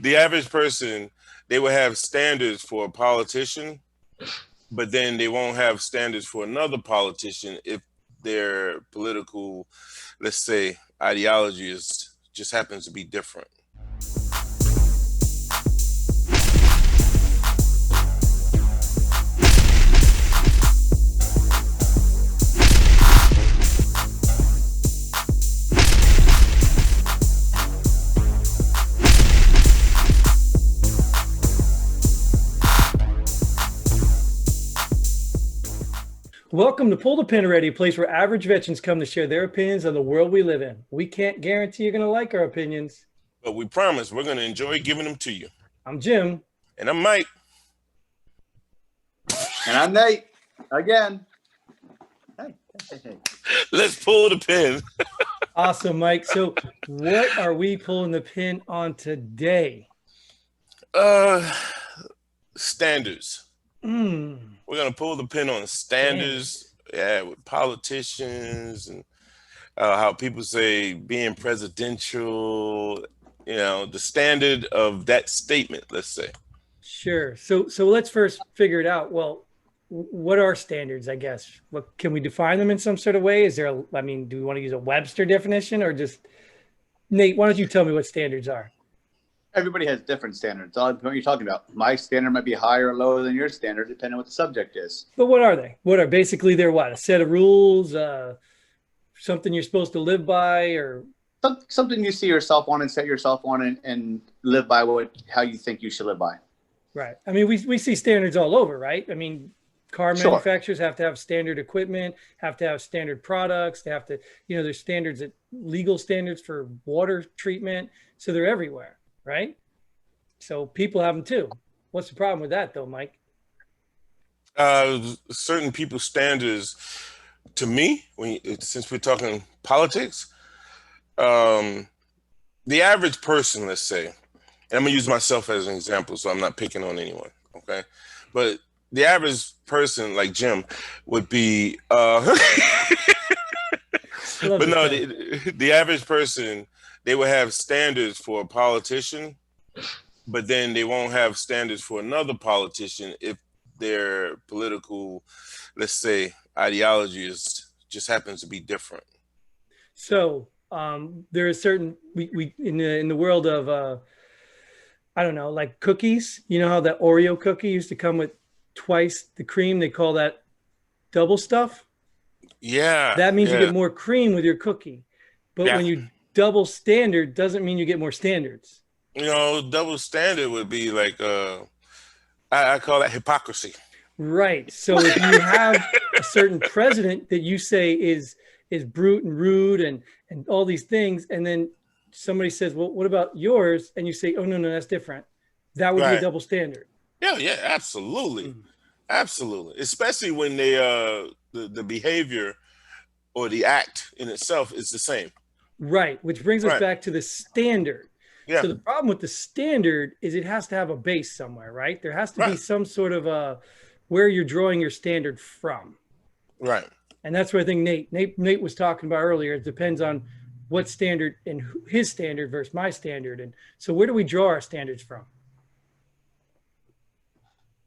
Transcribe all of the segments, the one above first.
The average person, they will have standards for a politician, but then they won't have standards for another politician if their political, let's say, ideology is just happens to be different. Welcome to Pull the Pin Already, a place where average veterans come to share their opinions on the world we live in. We can't guarantee you're going to like our opinions. But we promise we're going to enjoy giving them to you. I'm Jim. And I'm Mike. And I'm Nate. Again. Hey. Let's pull the pin. Awesome, Mike. So what are we pulling the pin on today? Standards. We're going to pull the pin on standards, with politicians and how people say being presidential, the standard of that statement, let's say. Sure. So let's first figure it out. Well, what are standards, I guess? What, can we define them in some sort of way? Is there do we want to use a Webster definition or just, Nate, why don't you tell me what standards are? Everybody has different standards. What are you talking about? My standard might be higher or lower than your standard, depending on what the subject is. But what are they? What are basically they're what? A set of rules, something you're supposed to live by, or something you see yourself on and set yourself on and live by how you think you should live by. Right. I mean, we see standards all over, right? I mean, car manufacturers have to have standard equipment, have to have standard products. They have to, there's standards, legal standards for water treatment. So they're everywhere. Right? So people have them too. What's the problem with that though, Mike? Certain people's standards, to me, since we're talking politics, the average person, let's say, and I'm gonna use myself as an example, so I'm not picking on anyone, okay? But the average person, like Jim, would be, but no, the average person, they will have standards for a politician, but then they won't have standards for another politician if their political, let's say, ideology just happens to be different. So there is certain we in the world of I don't know, like cookies. You know how that Oreo cookie used to come with twice the cream? They call that double stuff. Yeah, that means you get more cream with your cookie, but when you double standard doesn't mean you get more standards. Double standard would be like I call that hypocrisy. Right. So if you have a certain president that you say is brute and rude and all these things, and then somebody says, well, what about yours? And you say, oh no, that's different. That would be a double standard. Yeah, absolutely. Absolutely. Especially when they the behavior or the act in itself is the same. Right, which brings us back to the standard. Yeah. So the problem with the standard is it has to have a base somewhere, right? There has to be some sort of where you're drawing your standard from. Right. And that's what I think Nate was talking about earlier. It depends on what standard and his standard versus my standard. And so where do we draw our standards from?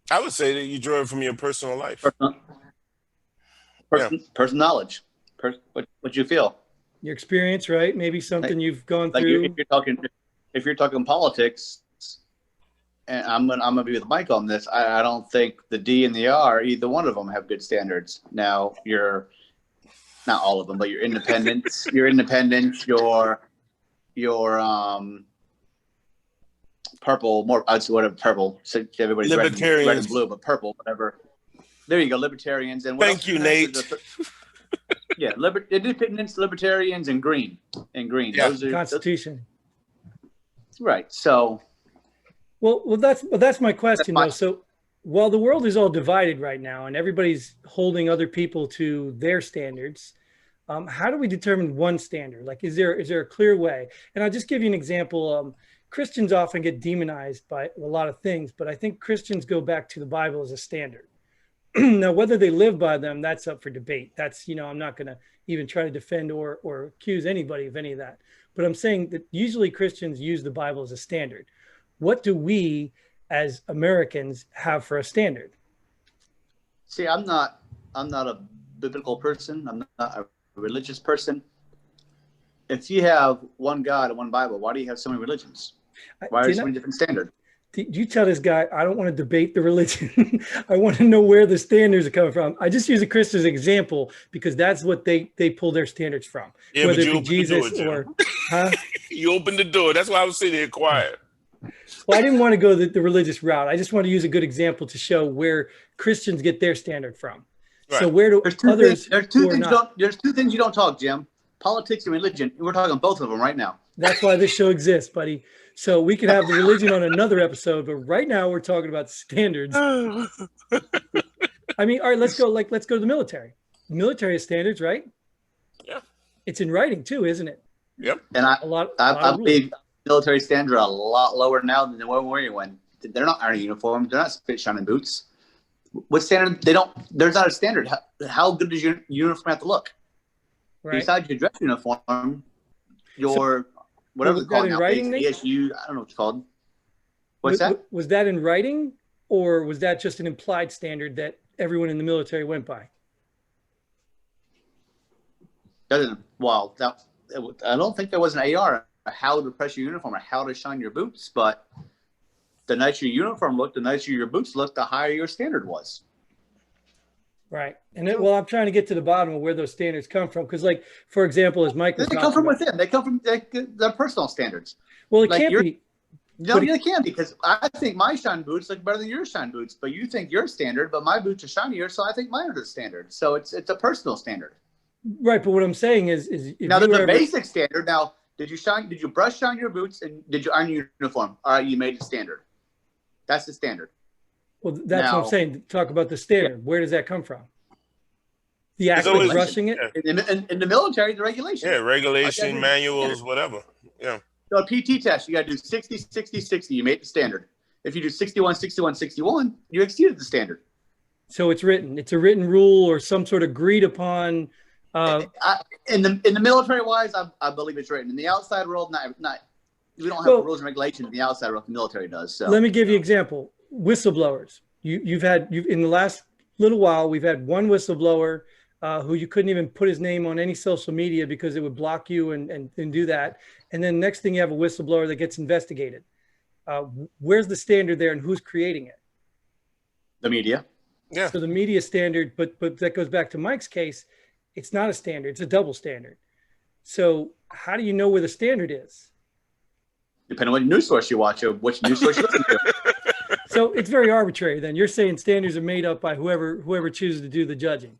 I would say that you draw it from your personal life. Personal knowledge. What you feel. Your experience, right? Maybe something you've gone through. If you're talking politics, and I'm gonna be with Mike on this. I don't think the D and the R, either one of them, have good standards. Now you're not all of them, but your independence, your purple, more I'd say whatever purple. So everybody's red and blue, but purple, whatever. There you go, libertarians. And thank you, Nate. Yeah, independents, libertarians, and green. Yeah, those are, Constitution. Right. So, well, that's my question though. So, while the world is all divided right now, and everybody's holding other people to their standards, how do we determine one standard? Like, is there a clear way? And I'll just give you an example. Christians often get demonized by a lot of things, but I think Christians go back to the Bible as a standard. Now, whether they live by them, that's up for debate. That's, I'm not going to even try to defend or accuse anybody of any of that. But I'm saying that usually Christians use the Bible as a standard. what do we as Americans have for a standard? See, I'm not a biblical person. I'm not a religious person. If you have one God and one Bible, why do you have so many religions? Why are there so many different standards? You tell this guy, I don't want to debate the religion. I want to know where the standards are coming from. I just use a Christian as an example because that's what they pull their standards from. Yeah, whether but you it be Jesus door, or, huh? You opened the door. That's why I was sitting here quiet. Well, I didn't want to go the religious route. I just want to use a good example to show where Christians get their standard from. Right. So where do others? There's two things you don't talk, Jim. Politics and religion. We're talking both of them right now. That's why this show exists, buddy. So we could have the religion on another episode, but right now we're talking about standards. I mean, all right, let's go to the military. The military has standards, right? Yeah. It's in writing too, isn't it? Yep. And I believe military standards are a lot lower now than they were when they're not ironing uniforms, they're not spit shining boots. What standard? There's not a standard. How good does your uniform have to look? Right. Besides your dress uniform, your whatever it's called now, ASU, I don't know what it's called. What's that? Was that in writing, or was that just an implied standard that everyone in the military went by? Well, I don't think there was an AR how to press your uniform or how to shine your boots, but the nicer your uniform looked, the nicer your boots looked, the higher your standard was. Right. And I'm trying to get to the bottom of where those standards come from. Because, like, for example, as Mike was talking about. They come from within. They come from their personal standards. Well, it can't be. No, it can, because I think my shine boots look better than your shine boots, but you think your standard, but my boots are shinier, so I think mine are the standard. So it's a personal standard. Right. But what I'm saying is now there's a basic standard. Now, did you brush shine your boots, and did you iron your uniform? All right, you made the standard. That's the standard. Well, that's what I'm saying. Talk about the standard. Yeah. Where does that come from? The act of brushing it? In the military, the regulation. Yeah, regulation, manuals, whatever. Yeah. So a PT test, you got to do 60, 60, 60. You made the standard. If you do 61, 61, 61, you exceeded the standard. So it's written. It's a written rule or some sort of agreed upon. In the military wise, I believe it's written. In the outside world, not. We don't have rules and regulations in the outside world. The military does. So let me give you an example. Whistleblowers. You've in the last little while, we've had one whistleblower who you couldn't even put his name on any social media because it would block you and do that. And then next thing you have a whistleblower that gets investigated. Where's the standard there, and who's creating it? The media. Yeah. So the media standard, but that goes back to Mike's case. It's not a standard. It's a double standard. So how do you know where the standard is? Depending on what news source you watch or which news source you listen to. So it's very arbitrary then. You're saying standards are made up by whoever chooses to do the judging.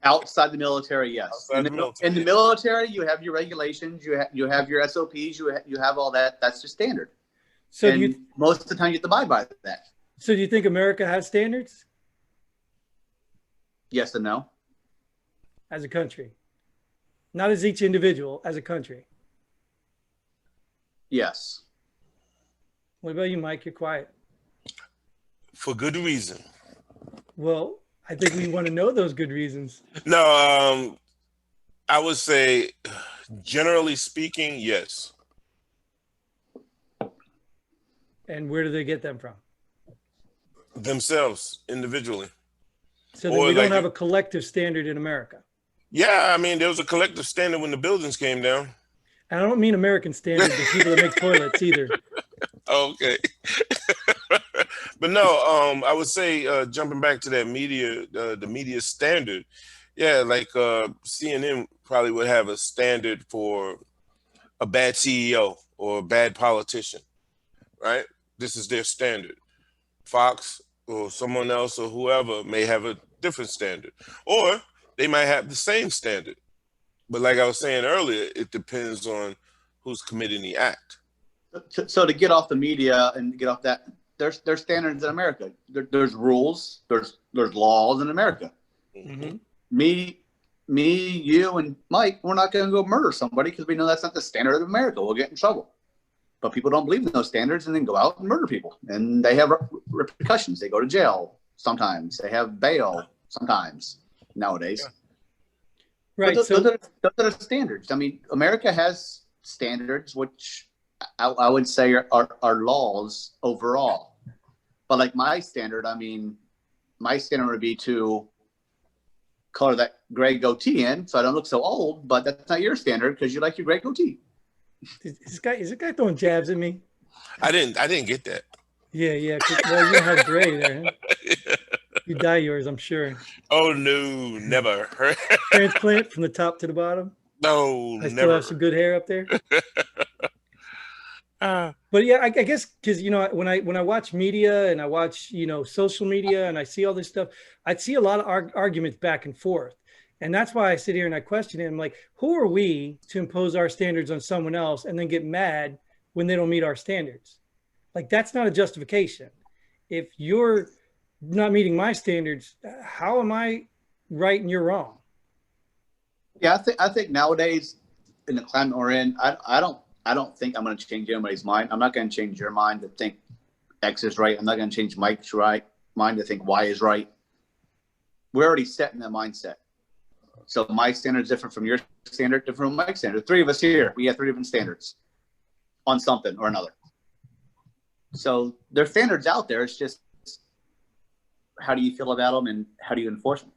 Outside the military, yes. In the military, you have your regulations, you have your SOPs, you have all that. That's the standard. So most of the time you have to abide by that. So do you think America has standards? Yes and no. As a country. Not as each individual, as a country. Yes. What about you, Mike? You're quiet. For good reason. Well, I think we want to know those good reasons. No, I would say, generally speaking, yes. And where do they get them from? Themselves, individually. So then we don't have a collective standard in America. Yeah, I mean, there was a collective standard when the buildings came down. And I don't mean American standard, the people that make toilets either. Okay. But no, I would say, jumping back to that media, the media standard. Yeah, like CNN probably would have a standard for a bad CEO or a bad politician, right? This is their standard. Fox or someone else or whoever may have a different standard, or they might have the same standard. But like I was saying earlier, it depends on who's committing the act. So to get off the media and get off that, there's standards in America. There's rules. There's laws in America. Mm-hmm. Me, you, and Mike, we're not going to go murder somebody because we know that's not the standard of America. We'll get in trouble. But people don't believe in those standards and then go out and murder people. And they have repercussions. They go to jail sometimes. They have bail sometimes nowadays. Yeah. Right. Those are the standards. I mean, America has standards which I would say our laws overall. But like my standard, I mean, my standard would be to color that gray goatee in so I don't look so old, but that's not your standard because you like your gray goatee. Is this guy throwing jabs at me? I didn't get that. Yeah. Well, you don't have gray there. Huh? You dye yours, I'm sure. Oh no, never. Transplant from the top to the bottom. No, I still never. have some good hair up there. But yeah, I guess because when I watch media and I watch social media and I see all this stuff, I see a lot of arguments back and forth, and that's why I sit here and I question it. I'm like, who are we to impose our standards on someone else and then get mad when they don't meet our standards? Like, that's not a justification. If you're not meeting my standards, how am I right and you're wrong? Yeah, I think nowadays in the climate we're in, I don't think I'm going to change anybody's mind. I'm not going to change your mind to think X is right. I'm not going to change Mike's mind to think Y is right. We're already set in that mindset. So my standard is different from your standard, different from Mike's standard. Three of us here, we have three different standards on something or another. So there's standards out there. It's just, how do you feel about them and how do you enforce them?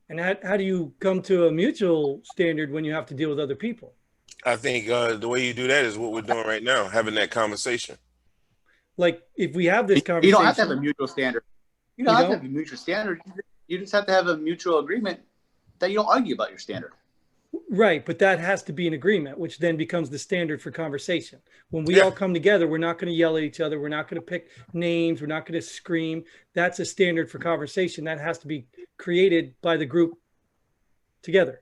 And how do you come to a mutual standard when you have to deal with other people? I think the way you do that is what we're doing right now, having that conversation. Like, if we have this conversation, you don't have to have a mutual standard. You don't have to have a mutual standard. You just have to have a mutual agreement that you don't argue about your standard. Right, but that has to be an agreement, which then becomes the standard for conversation. When we all come together, we're not going to yell at each other. We're not going to pick names. We're not going to scream. That's a standard for conversation. That has to be created by the group together,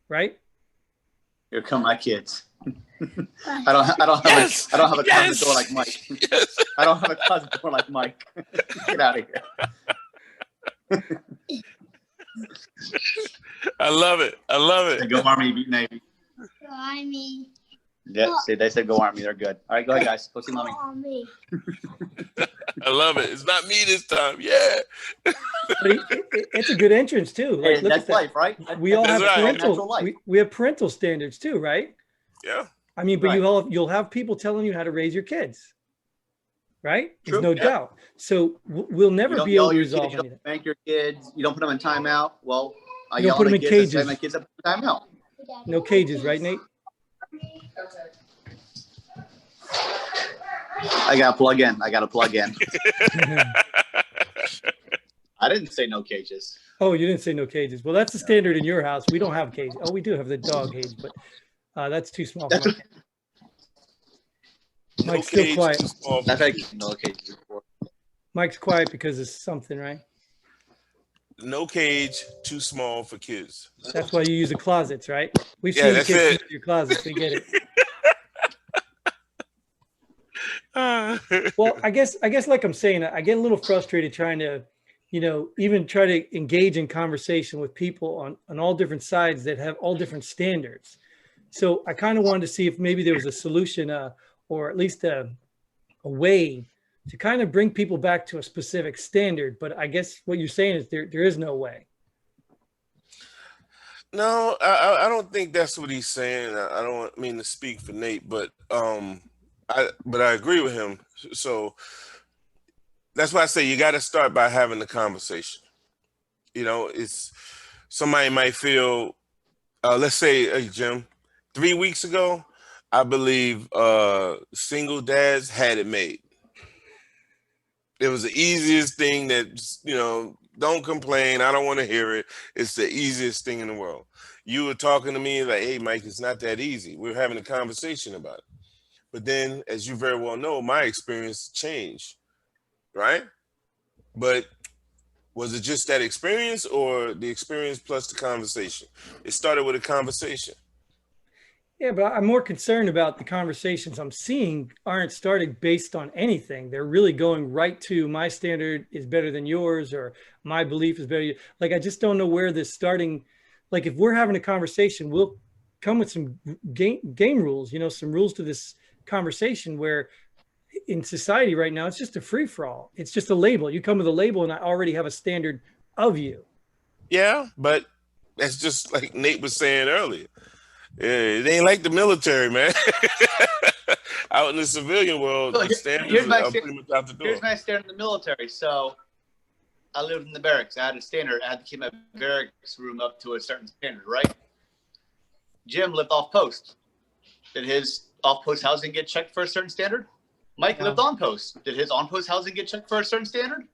right? Here come my kids. I don't have a closet door like Mike. Yes. I don't have a closet door like Mike. Get out of here. I love it. I love it. Go Army, beat Navy. Go Army. Yeah, see, they said go Army. They're good. All right, go ahead, guys. Go see mommy. Army. I love it. It's not me this time. Yeah. But it's a good entrance too. Like, Hey, look that's at that. life, right? We all That's have right. Natural parental. life. We have parental standards too, right? Yeah. I mean, but Right. you'll have people telling you how to raise your kids, right? There's True. no Yeah. doubt. So we'll You never don't be able yell to at your resolve kids. You anything. don't spank your kids. You don't put them in timeout. Well, I You don't yell put at my them in kids. I say cages. my kids up in timeout. No cages, right, Nate? I got to plug in. I didn't say no cages. Oh, you didn't say no cages. Well, that's the standard in your house. We don't have cages. Oh, we do have the dog cage, but that's too small for Mike. No Mike's still cage, quiet. too small. I've had no cages before. Mike's quiet because it's something, right? No cage, too small for kids. That's why you use the closets, right? We've Yeah, seen the that's kids it. in your closets. We get it. Well, I guess like I'm saying, I get a little frustrated trying to, even try to engage in conversation with people on all different sides that have all different standards. So I kind of wanted to see if maybe there was a solution, or at least a way to kind of bring people back to a specific standard. But I guess what you're saying is there is no way. No, I don't think that's what he's saying. I don't mean to speak for Nate, but I agree with him. So that's why I say you got to start by having the conversation. It's somebody might feel, let's say, hey, Jim, 3 weeks ago, I believe single dads had it made. It was the easiest thing that, don't complain. I don't want to hear it. It's the easiest thing in the world. You were talking to me like, hey, Mike, it's not that easy. We're having a conversation about it. But then, as you very well know, my experience changed, right? But was it just that experience or the experience plus the conversation? It started with a conversation. Yeah, but I'm more concerned about the conversations I'm seeing aren't started based on anything. They're really going right to my standard is better than yours, or my belief is better. Like, I just don't know where this starting. Like, if we're having a conversation, we'll come with some game rules, some rules to this conversation, where in society right now, it's just a free for all. It's just a label. You come with a label and I already have a standard of you. Yeah, but that's just like Nate was saying earlier. Yeah, it ain't like the military, man. Out in the civilian world, So the standards here's my are pretty much out the door. here's my standard in the military. So I lived in the barracks. I had a standard. I had to keep my barracks room up to a certain standard, right? Jim lived off post. Did his off post housing get checked for a certain standard? Mike lived on post. Did his on post housing get checked for a certain standard?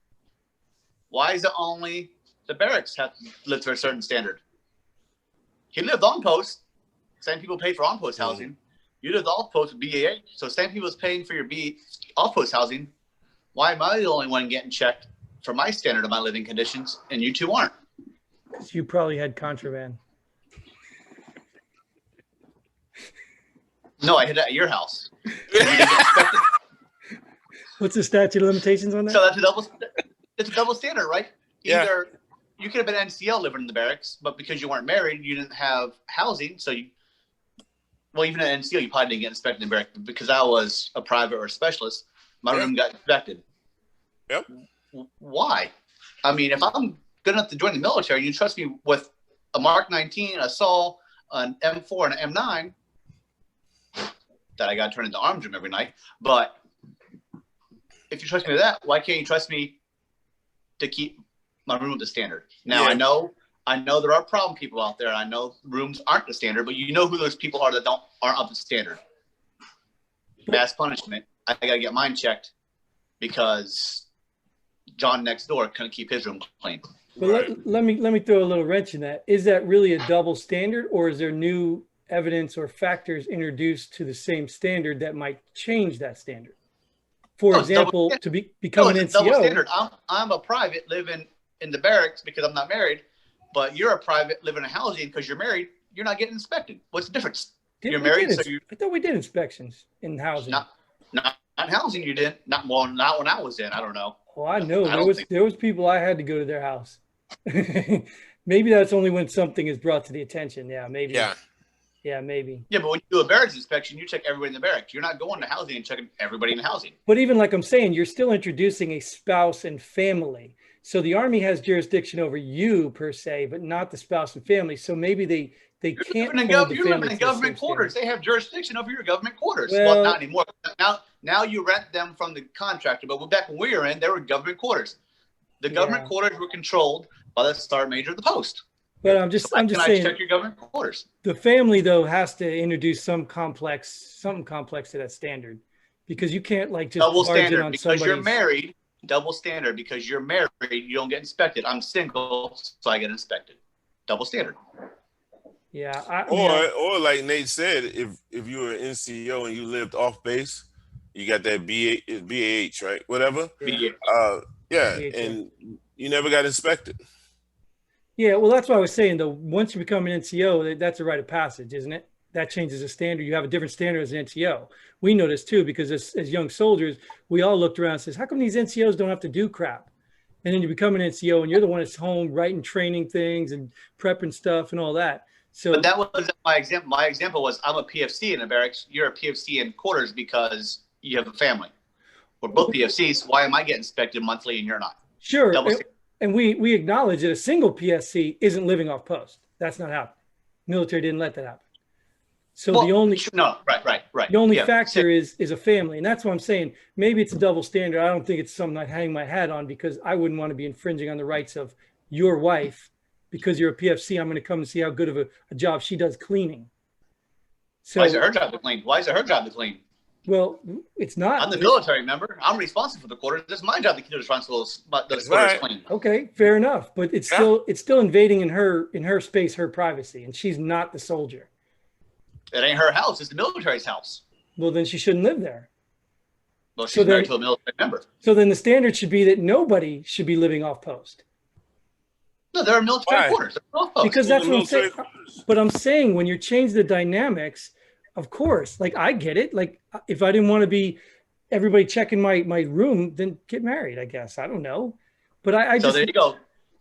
Why is it only the barracks have to live to a certain standard? He lived on post. Same people paid for on post housing. You lived off post with BAH. So same people is paying for your off post housing. Why am I the only one getting checked for my standard of my living conditions and you two aren't? Because you probably had contraband. No, I hid it at your house. You didn't expect it. What's the statute of limitations on that? So it's a double standard, right? Either you could have been NCO living in the barracks, but because you weren't married, you didn't have housing. So even at NCO, you probably didn't get inspected in the barracks. But because I was a private or a specialist, my room got inspected. Yep. Why? I mean, if I'm good enough to join the military, you trust me with a Mark 19, a Saul, an M4, and an M9 that I got to turn into arms room every night. But if you trust me with that, why can't you trust me to keep my room at the standard? Now, Yeah. I know there are problem people out there. I know rooms aren't the standard, but you know who those people are that aren't up to standard. Mass punishment. I gotta get mine checked because John next door couldn't keep his room clean. But let me throw a little wrench in that. Is that really a double standard, or is there new evidence or factors introduced to the same standard that might change that standard? For No, it's example, double- to become No, an it's a double NCO. standard. I'm a private living in the barracks because I'm not married, but you're a private living in housing because you're married. You're not getting inspected. What's the difference? You're married, so you I thought we did inspections in housing. not in housing. You didn't. Not when I was in. I don't know. Well, I know I don't think- there was people I had to go to their house. Maybe that's only when something is brought to the attention. Yeah, maybe. Yeah. Yeah, maybe. Yeah, but when you do a barracks inspection, you check everybody in the barracks. You're not going to housing and checking everybody in housing. But even like I'm saying, you're still introducing a spouse and family. So the Army has jurisdiction over you per se, but not the spouse and family. So maybe they You're can't. living in, hold the you're living family in to the government same quarters. They have jurisdiction over your government quarters. Well- Well, not anymore. Now you rent them from the contractor. But back when we were in, they were government quarters. The government Yeah. quarters were controlled by the sergeant major of the post. standard. But I'm just Can I saying check your government quarters? the family though has to introduce something complex to that standard, because you can't like just Double barge in standard on because somebody's. you're married. Double standard because you're married. You don't get inspected. I'm single, so I get inspected. Double standard. Yeah. Or like Nate said, if you were an NCO and you lived off base, you got that BAH, right? Whatever. Yeah. Yeah, BAH. and you never got inspected. Yeah, well, that's what I was saying, though. Once you become an NCO, that's a rite of passage, isn't it? That changes the standard. You have a different standard as an NCO. We know this too, because as young soldiers, we all looked around and says, how come these NCOs don't have to do crap? And then you become an NCO and you're the one that's home writing training things and prepping stuff and all that. So But that was my example. My example was I'm a PFC in the barracks. You're a PFC in quarters because you have a family. We're both PFCs. Why am I getting inspected monthly and you're not? sure. Double And we acknowledge that a single PSC isn't living off post. That's not happening. Military didn't let that happen. So Well, the only right. the only Yeah. factor is a family. And that's what I'm saying. Maybe it's a double standard. I don't think it's something I'd hang my hat on, because I wouldn't want to be infringing on the rights of your wife. Because you're a PFC, I'm going to come and see how good of a job she does cleaning. So, Why is it her job to clean? Why is it her job to clean? well, it's not. I'm the military member. I'm responsible for the quarters. It's my job to keep the responsibilities, but those That's quarters right. clean. Okay, fair enough. But it's still invading in her space, her privacy, and she's not the soldier. It ain't her house. It's the military's house. Well, then she shouldn't live there. Well, she's So then- married to a military member. So then the standard should be that nobody should be living off post. No, they're military Why? quarters. They're off post. Because that's The what I'm military saying. quarters. But I'm saying when you change the dynamics, of course, like I get it. Like if I didn't want to be everybody checking my room, then get married, I guess. I don't know. But I So just, there you go.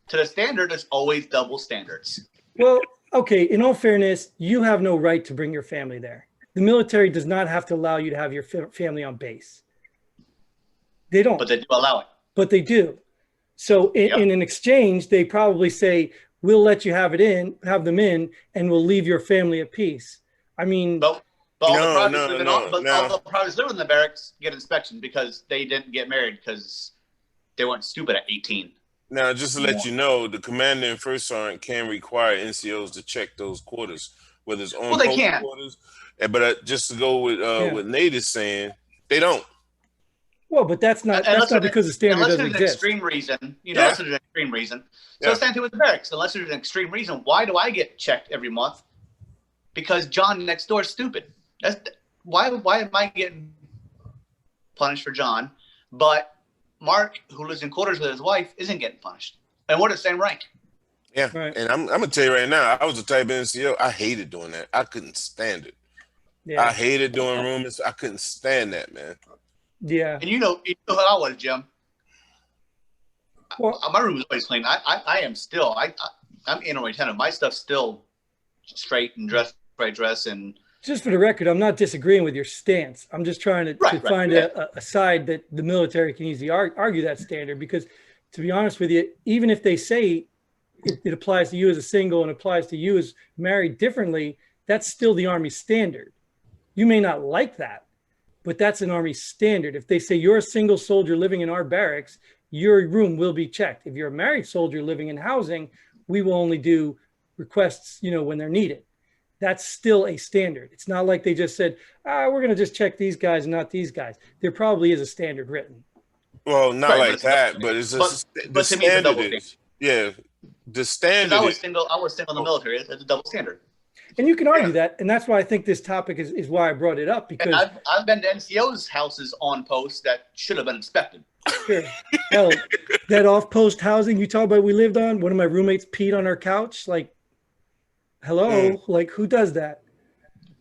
To the standard, it's always double standards. well, okay, in all fairness, you have no right to bring your family there. The military does not have to allow you to have your family on base. They don't, But they do allow it. but they do. So in an exchange, they probably say, we'll let you have them in, and we'll leave your family at peace. I mean, But all the No, privates no, living no. but Now, all the privates living in the barracks get inspection because they didn't get married because they weren't stupid at 18. now, just to let you know, the commander and first sergeant can require NCOs to check those quarters, whether it's on Well, they post can. quarters. But just to go with Yeah. what Nate is saying, they don't. well, but that's not because the standard unless doesn't there's an exist. extreme reason, Yeah. unless there's an extreme reason. So Yeah. it's the same thing with the barracks. Unless there's an extreme reason, why do I get checked every month? Because John next door is stupid. Why am I getting punished for John, but Mark, who lives in quarters with his wife, isn't getting punished? And we're the same rank. Yeah, Right. and I'm gonna tell you right now, I was the type of NCO. I hated doing that. I couldn't stand it. Yeah. I hated doing roommates. I couldn't stand that, man. Yeah. And you know how I was, Jim. Well, My room is always clean. I am still. I'm interim tenant. My stuff's still straight and right dress and. just for the record, I'm not disagreeing with your stance. I'm just trying to find a side that the military can easily argue that standard, because to be honest with you, even if they say it applies to you as a single and applies to you as married differently, that's still the Army standard. You may not like that, but that's an Army standard. If they say you're a single soldier living in our barracks, your room will be checked. If you're a married soldier living in housing, we will only do requests, when they're needed. That's still a standard. It's not like they just said, we're going to just check these guys and not these guys. There probably is a standard written. Well, not Right, like that, but it's just the to me, it's a standard double is. Yeah, the standard. I was single in the military. It's a double standard. And you can argue that, and that's why I think this topic is why I brought it up, because And I've been to NCO's houses on post that should have been inspected. sure, hell, that off-post housing you talk about we lived on, one of my roommates peed on our couch. Like, hello, like who does that?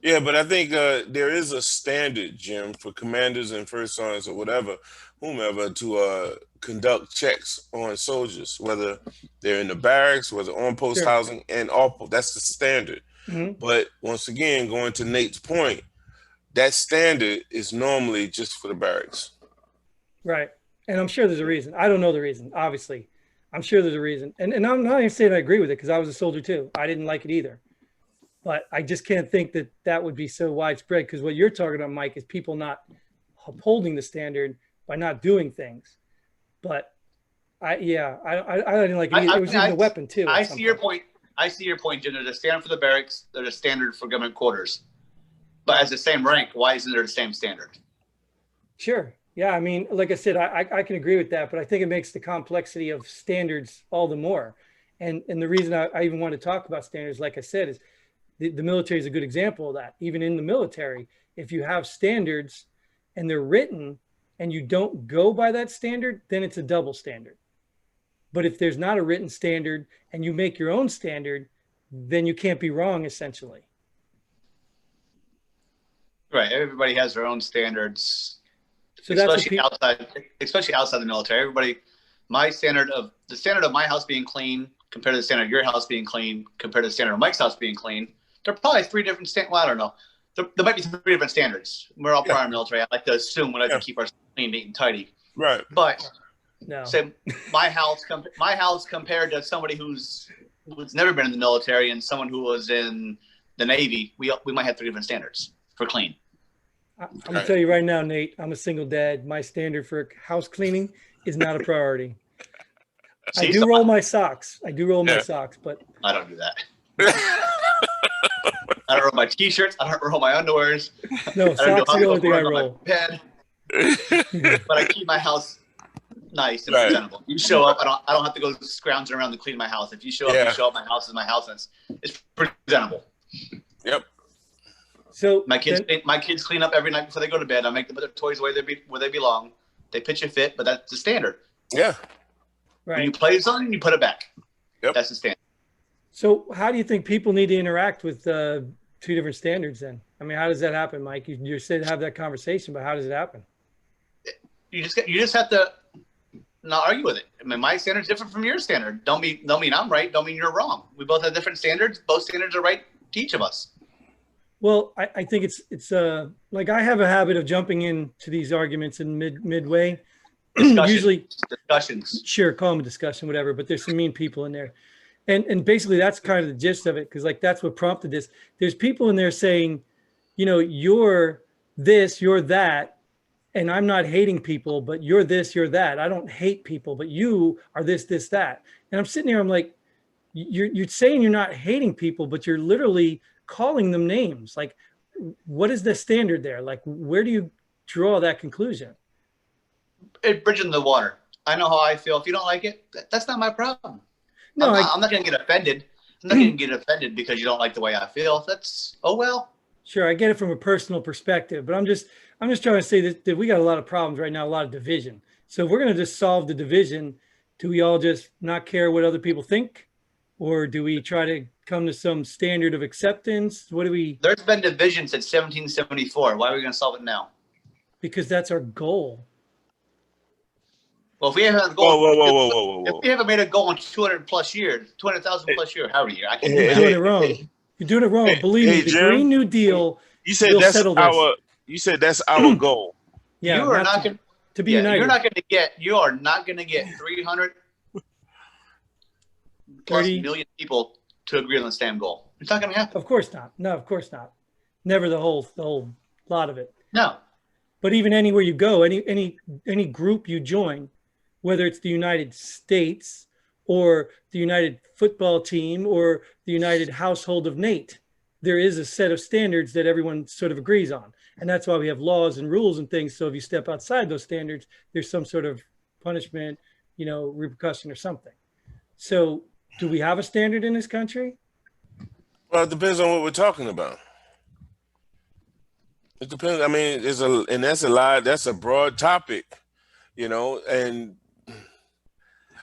Yeah, but I think there is a standard, Jim, for commanders and first sergeants or whatever, whomever, to conduct checks on soldiers, whether they're in the barracks, whether on post Sure. housing and off post. That's the standard. Mhm. But once again, going to Nate's point, that standard is normally just for the barracks. Right. And I'm sure there's a reason. I don't know the reason, obviously. I'm sure there's a reason. And I'm not even saying I agree with it, because I was a soldier too. I didn't like it either. But I just can't think that that would be so widespread, because what you're talking about, Mike, is people not upholding the standard by not doing things. But I didn't like it either. It was even a weapon too. I see your point. Jim. There's a standard for the barracks. There's a standard for government quarters. But as the same rank, why isn't there the same standard? Sure. Yeah. I mean, like I said, I can agree with that, but I think it makes the complexity of standards all the more. And the reason I even want to talk about standards, like I said, is the military is a good example of that. Even in the military, if you have standards and they're written and you don't go by that standard, then it's a double standard. But if there's not a written standard and you make your own standard, then you can't be wrong, essentially. Right. Everybody has their own standards, So that's what especially outside the military. Everybody, the standard of my house being clean compared to the standard of your house being clean compared to the standard of Mike's house being clean, there are probably three different standards. Well, I don't know. There might be three different standards. We're all prior military. I like to assume we like to keep our clean, neat, and tidy. Right. But no. say my house compared to somebody who's never been in the military and someone who was in the Navy, we might have three different standards for clean. I'm going to tell you right now, Nate, I'm a single dad. My standard for house cleaning is not a priority. I do roll my socks. My socks, but I don't do that. I don't roll my t-shirts. I don't roll my underwears. No, socks are the only thing I roll. But I keep my house nice and presentable. You show up, I don't have to go scrounging around to clean my house. If you show up, you show up. My house is my house, and it's presentable. Yep. So my kids clean up every night before they go to bed. I make them put their toys where they belong. They pitch a fit, but that's the standard. Yeah. Right. When you play something, you put it back. Yep. That's the standard. So how do you think people need to interact with two different standards then? I mean, how does that happen, Mike? You said have that conversation, but how does it happen? You just have to not argue with it. I mean, my standard's different from your standard. Don't mean I'm right. Don't mean you're wrong. We both have different standards. Both standards are right to each of us. Well, I think it's like I have a habit of jumping into these arguments in midway. Usually discussions. Sure, call them a discussion, whatever, but there's some mean people in there. And basically that's kind of the gist of it, because like that's what prompted this. There's people in there saying, you know, you're this, you're that, and I'm not hating people, but you're this, you're that. I don't hate people, but you are this, this, that. And I'm sitting here, I'm like, you're saying you're not hating people, but you're literally calling them names. Like, what is the standard there? Like, where do you draw that conclusion? It bridging the water. I know how I feel. If you don't like it, that's not my problem. No, I'm not going to get offended. I'm not going to get offended because you don't like the way I feel. That's, oh well. sure, I get it from a personal perspective, but I'm just trying to say that we got a lot of problems right now, a lot of division. So if we're going to just solve the division, do we all just not care what other people think? Or do we try to come to some standard of acceptance? What do we, There's been division since 1774. Why are we going to solve it now? because that's our goal. Well, if we haven't a Whoa, goal, whoa, whoa, whoa, whoa, whoa, if whoa. we haven't made a goal in 200 plus years, 200,000 plus years, however year, I can do You're that. doing it wrong. You're doing it wrong. Hey, Believe hey, me, the Jim, Green New Deal You said will that's settle this. you said that's our goal. Yeah, You are not going to be yeah, united. you are not going to get 300 plus 30. million people to agree on the same goal. It's not going to happen. Of course not. No, of course not. Never the whole lot of it. No. But even anywhere you go, any group you join, whether it's the United States or the United Football Team or the United Household of Nate, there is a set of standards that everyone sort of agrees on. And that's why we have laws and rules and things. So if you step outside those standards, there's some sort of punishment, you know, repercussion or something. So do we have a standard in this country? Well, it depends on what we're talking about. It depends. I mean, that's a broad topic, you know, and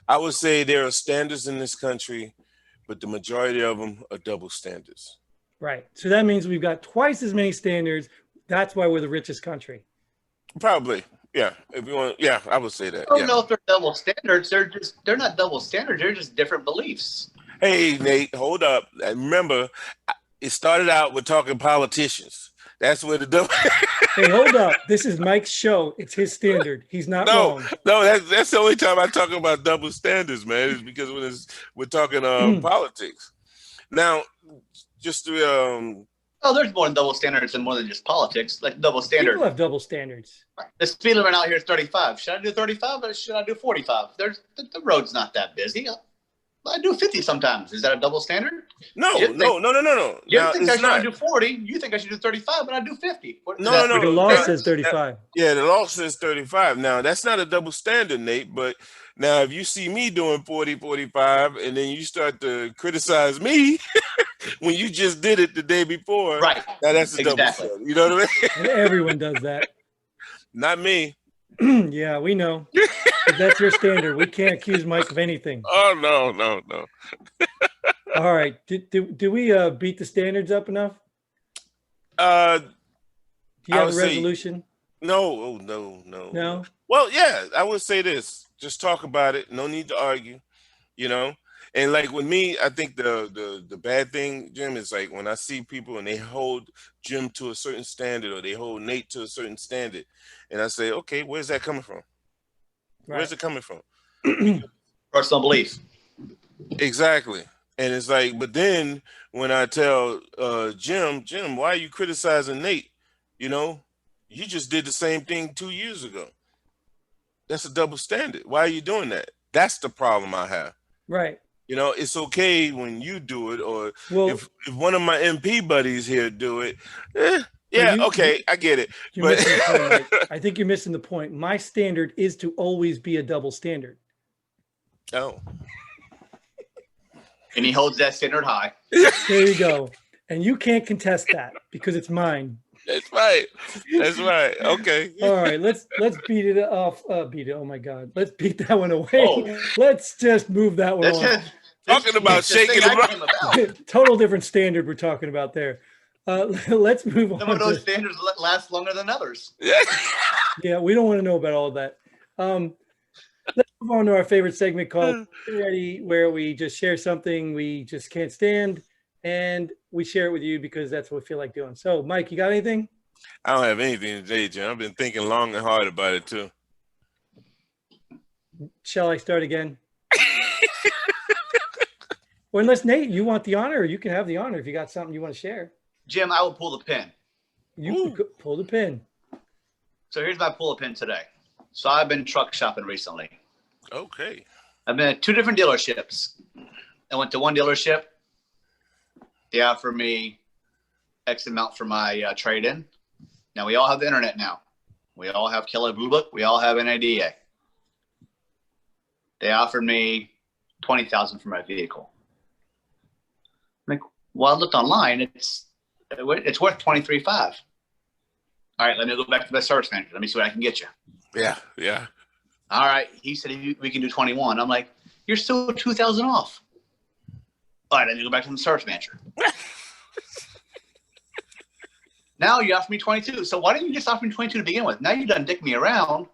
I would say there are standards in this country, but the majority of them are double standards. Right. So that means we've got twice as many standards. That's why we're the richest country. Probably. Yeah. If you want, yeah, I would say that. I don't Yeah. know if they're double standards. They're not double standards. They're just different beliefs. Hey, Nate, hold up. And remember, it started out with talking politicians. That's where the double. Hey, hold up. This is Mike's show. It's his standard. He's not No, wrong. no, that's the only time I talk about double standards, man. Is because when we're talking politics. Now, just to Oh, there's more than double standards and more than just politics. Like double standard. People have double standards. The speed limit out here is 35. Should I do 35 or should I do 45? The road's not that busy. I do 50 sometimes. Is that a double standard? no. You You think I it's should not. do 40? You think I should do 35, but I do 50. No. The law that- says 35. Yeah, the law says 35. Now, that's not a double standard, Nate, but now if you see me doing 40, 45, and then you start to criticize me when you just did it the day before, Right. now that's a double Exactly. standard. You know what I mean? And everyone does that. Not me. Yeah, we know. But that's your standard. We can't accuse Mike of anything. Oh, no. All right. Do we beat the standards up enough? Uh, Do you I have a would say- resolution? no, oh, no. No? Well, yeah, I would say this. Just talk about it. No need to argue, you know? And like with me, I think the bad thing, Jim, is like when I see people and they hold Jim to a certain standard or they hold Nate to a certain standard, and I say, okay, where's that coming from? Where's it coming from? Personal belief. Exactly. And it's like, but then when I tell Jim, why are you criticizing Nate? You know, you just did the same thing 2 years ago. That's a double standard. Why are you doing that? That's the problem I have. Right. You know, it's okay when you do it, or Well, if one of my MP buddies here do it, you- okay, I get it. you're But missing the point, Mike. I think you're missing the point. My standard is to always be a double standard. oh, And he holds that standard high. There you go. And you can't contest that because it's mine. that's right. That's right. Okay. All right, let's beat it off. Beat it. Oh my God, let's beat that one away. Oh. Let's just move that one That's on. Talking about It's the thing shaking them I up. came about. Total different standard we're talking about there. Let's move Some on. of those To, standards last longer than others. yeah, we don't want to know about all of that. Let's move on to our favorite segment called Get Ready, where we just share something we just can't stand, and we share it with you because that's what we feel like doing. So, Mike, you got anything? I don't have anything today, Jim. I've been thinking long and hard about it too. Shall I start again? Or unless Nate, you want the honor, you can have the honor if you got something you want to share. Jim, I will pull the pin. You pull the pin. So here's my pull the pin today. So I've been truck shopping recently. Okay. I've been at 2 different dealerships. I went to one dealership. They offered me X amount for my trade-in. Now, we all have the internet now. We all have Kelley Blue Book. We all have NADA. They offered me $20,000 for my vehicle. I'm like, well, I looked online. It's worth $23,500. All right, let me go back to my service manager. Let me see what I can get you. Yeah. Yeah. All right. He said we can do 21. I'm like, you're still 2,000 off. All right, let me go back to the service manager. Now you offer me 22. So why didn't you just offer me 22 to begin with? Now you done dick me around.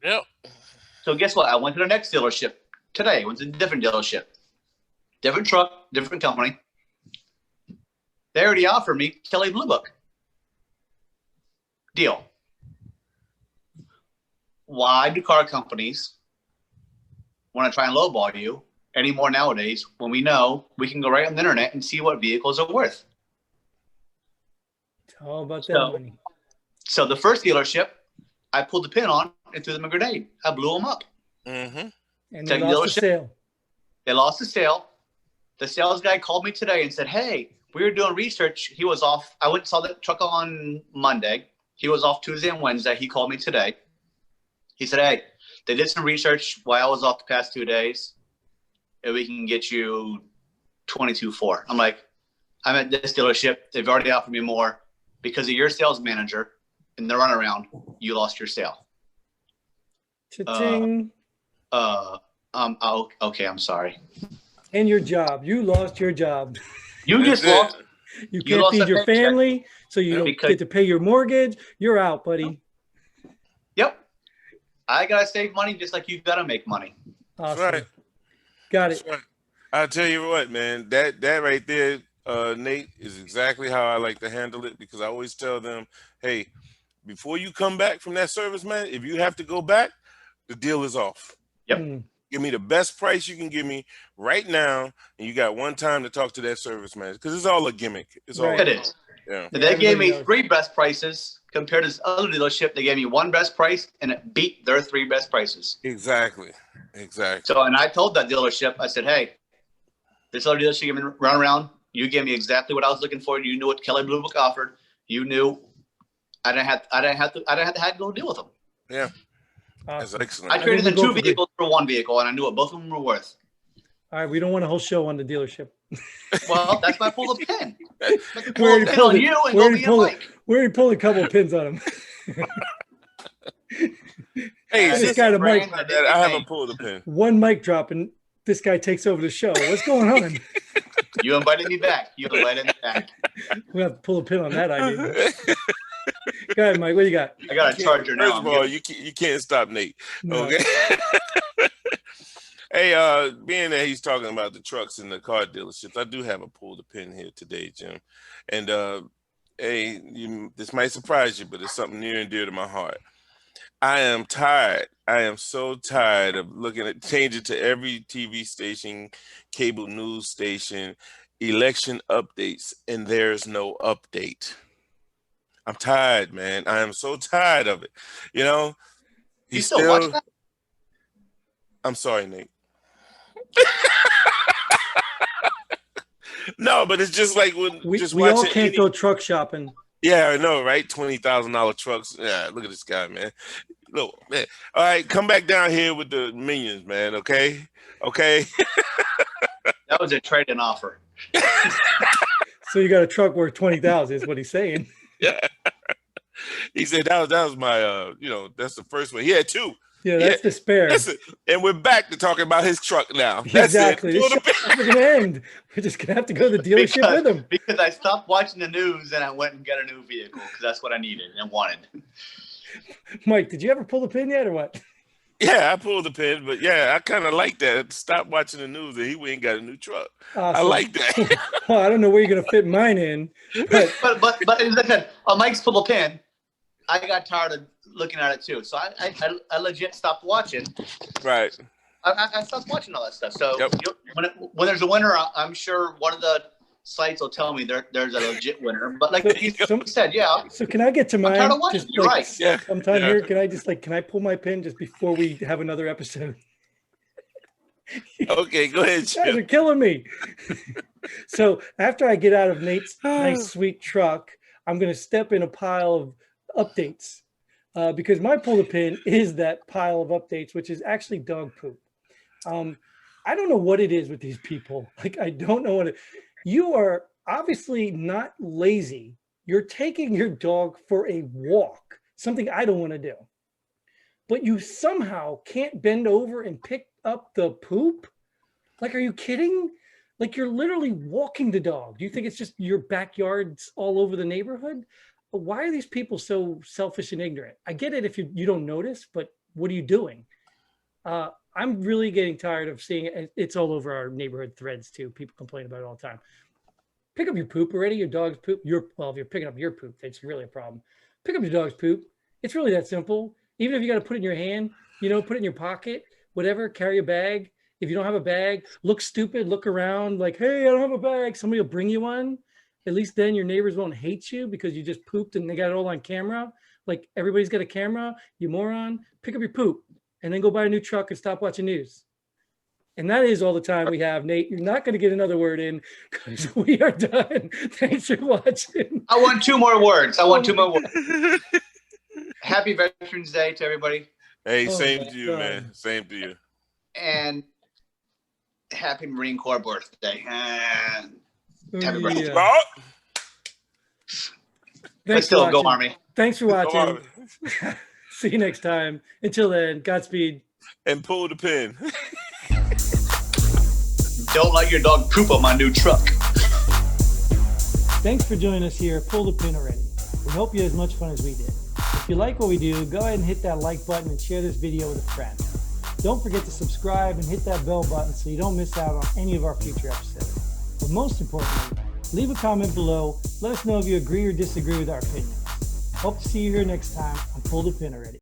Yep. So guess what? I went to the next dealership today. Went to a different dealership. Different truck, different company. They already offered me Kelley Blue Book. Deal. Why do car companies want to try and lowball you anymore nowadays when we know we can go right on the internet and see what vehicles are worth? It's all about that money. So the first dealership, I pulled the pin on and threw them a grenade. I blew them up. Mm-hmm. And they lost the sale. They lost the sale. The sales guy called me today and said, hey, we were doing research. He was off. I went and saw the truck on Monday. He was off Tuesday and Wednesday. He called me today. He said, hey, they did some research while I was off the past 2 days, and we can get you 22.4. I'm like, I'm at this dealership. They've already offered me more. Because of your sales manager and the runaround, you lost your sale. Cha-ching. Okay, I'm sorry. And your job. You lost your job. You just lost. You can't feed your family, so you don't get to pay your mortgage. You're out, buddy. Yep. I got to save money just like you got to make money. Awesome. That's right. Got it. That's right. I'll tell you what, man, that right there, Nate, is exactly how I like to handle it, because I always tell them, hey, before you come back from that service, man, if you have to go back, the deal is off. Yep. Give me the best price you can give me right now, and you got one time to talk to that service manager, because it's all a gimmick. It's all it is. Yeah. They gave me 3 best prices compared to this other dealership. They gave me 1 best price, and it beat their 3 best prices. Exactly. So, and I told that dealership, I said, hey, this other dealership gave me a runaround. You gave me exactly what I was looking for. You knew what Kelley Blue Book offered. You knew I didn't have to go deal with them. Yeah. Awesome. That's excellent. I traded in 2 vehicles for 1 vehicle, and I knew what both of them were worth. All right, we don't want a whole show on the dealership. Well, that's my pull the pin. We already pulled it. We already pulled a couple of pins on him. Hey, this guy, the mic. I haven't pulled a pin. One mic drop, and this guy takes over the show. What's going on? You invited me back. We have to pull a pin on that idea. Go ahead, Mike. What do you got? I got a charger now. First of all, you can't stop Nate. No. Okay. Hey, being that he's talking about the trucks and the car dealerships, I do have a pull the pin here today, Jim. And hey, this might surprise you, but it's something near and dear to my heart. I am tired. I am so tired of looking at changing to every TV station, cable news station, election updates, and there's no update. I'm tired, man. I am so tired of it. You know, You still watch that? I'm sorry, Nate. No, but it's just like when We just all watching can't go truck shopping. Yeah, I know, right? $20,000 trucks. Yeah, look at this guy, man. Look, man. All right, come back down here with the minions, man. Okay. That was a trade-in offer. So you got a truck worth 20,000 is what he's saying. Yeah. He said that was my that's the first one. He had 2. Yeah, that's the spare. Listen, and we're back to talking about his truck now. That's Exactly. it. This show's going to end. We're just going to have to go to the dealership with him. Because I stopped watching the news and I went and got a new vehicle because that's what I needed and wanted. Mike, did you ever pull the pin yet or what? Yeah, I pulled the pin, but yeah, I kind of like that. Stop watching the news and he went and got a new truck. Awesome. I like that. Well, I don't know where you're going to fit mine in. But listen, Mike's pull the pin. I got tired of looking at it too. So I legit stopped watching. Right. I stopped watching all that stuff. So Yep. when there's a winner, I'm sure one of the sites will tell me there's a legit winner. But like you said, yeah. So can I get to mine? tired of watching. You're right. Yeah. Sometime Yeah. here, can I pull my pin just before we have another episode? Okay, go ahead, You guys are Chip. killing me. So after I get out of Nate's nice, sweet truck, I'm going to step in a pile of updates because my pull the pin is that pile of updates, which is actually dog poop. I don't know what it is with these people. Like, I don't know what you are obviously not lazy. You're taking your dog for a walk, something I don't want to do. But you somehow can't bend over and pick up the poop? Like, are you kidding? Like, you're literally walking the dog. Do you think it's just your backyards all over the neighborhood? Why are these people so selfish and ignorant? I get it if you don't notice, but what are you doing? I'm really getting tired of seeing it. It's all over our neighborhood threads too. People complain about it all the time. Pick up your poop already, your dog's poop. Well, if you're picking up your poop, it's really a problem. Pick up your dog's poop. It's really that simple. Even if you got to put it in your hand, put it in your pocket, whatever, carry a bag. If you don't have a bag, look stupid, look around like, hey, I don't have a bag. Somebody will bring you one. At least then your neighbors won't hate you because you just pooped and they got it all on camera. Like, everybody's got a camera, you moron. Pick up your poop and then go buy a new truck and stop watching news. And that is all the time we have, Nate. You're not going to get another word in because we are done. Thanks for watching. I want 2 more words. Happy Veterans Day to everybody. Hey, Oh same my to you, God. man. Same to you. And happy Marine Corps birthday. And Happy birthday. Yeah. Oh, but Thanks still, for go watching. Army. Thanks for come watching. on. See you next time. Until then, Godspeed. And pull the pin. Don't let your dog poop on my new truck. Thanks for joining us here. Pull the pin already. We hope you had as much fun as we did. If you like what we do, go ahead and hit that like button and share this video with a friend. Don't forget to subscribe and hit that bell button so you don't miss out on any of our future episodes. But most importantly, leave a comment below. Let us know if you agree or disagree with our opinions. Hope to see you here next time on Pull the Pin Already.